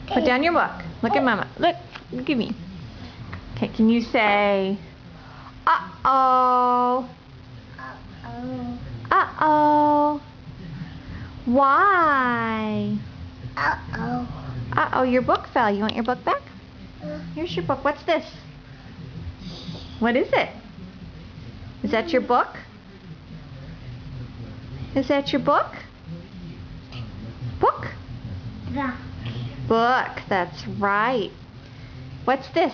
Put down your book. Look at Mama. Look at me. Okay, can you say, uh-oh? Uh-oh. Uh-oh. Why? Uh-oh. Uh-oh, your book fell. You want your book back? Here's your book. What's this? What is it? Is that your book? Is that your book? Book? Yeah. Book, that's right. What's this?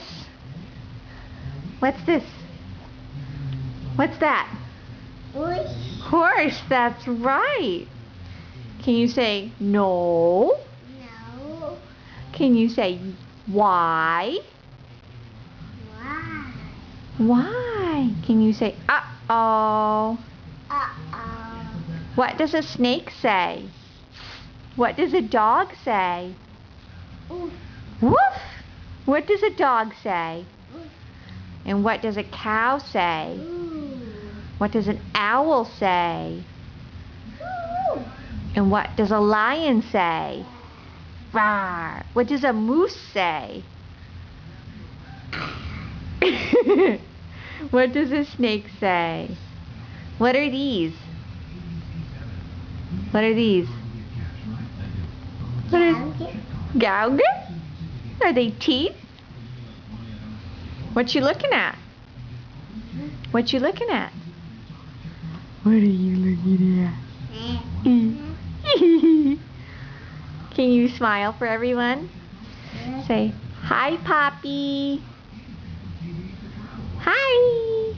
What's this? What's that? Horse. Horse, that's right. Can you say no? No. Can you say why? Why? Why? Can you say uh-oh? Uh-oh. What does a snake say? What does a dog say? Oof. Woof! What does a dog say? Oof. And what does a cow say? Ooh. What does an owl say? Ooh. And what does a lion say? Rawr! What does a moose say? What does a snake say? What are these? What are these? What are gouge? Are they teeth? What you looking at? What you looking at? What are you looking at? Can you smile for everyone? Say, hi, Poppy. Hi.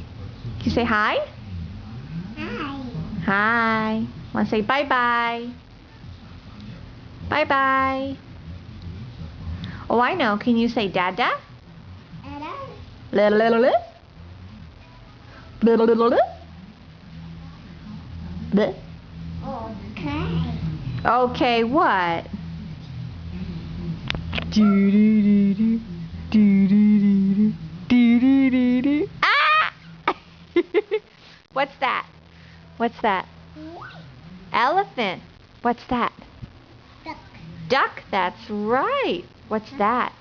Can you say hi? Hi. Hi. Want to say bye-bye? Bye-bye. Oh, I know. Can you say dada? Little, little, little. Little, little, little. Little. Okay. Okay, what? Do do do do do do do do do do. Ah! What's that? What's that? Elephant. What's that? Duck. Duck. That's right. What's that?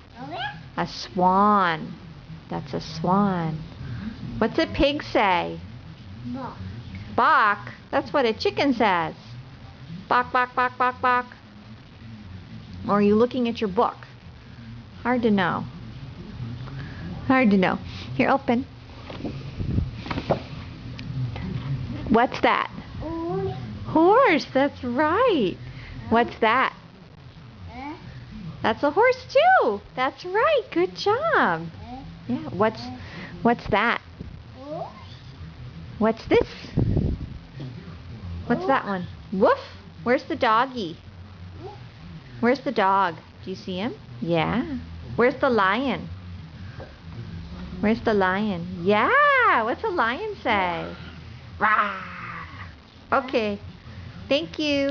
A swan. That's a swan. What's a pig say? Bok. Bok. That's what a chicken says. Bok, bok, bok, bok, bok. Or are you looking at your book? Hard to know. Hard to know. Here, open. What's that? Horse. Horse. That's right. What's that? That's a horse too. That's right. Good job. Yeah. What's that? What's this? What's that one? Woof. Where's the doggy? Where's the dog? Do you see him? Yeah. Where's the lion? Where's the lion? Yeah. What's a lion say? Rah. Okay. Thank you.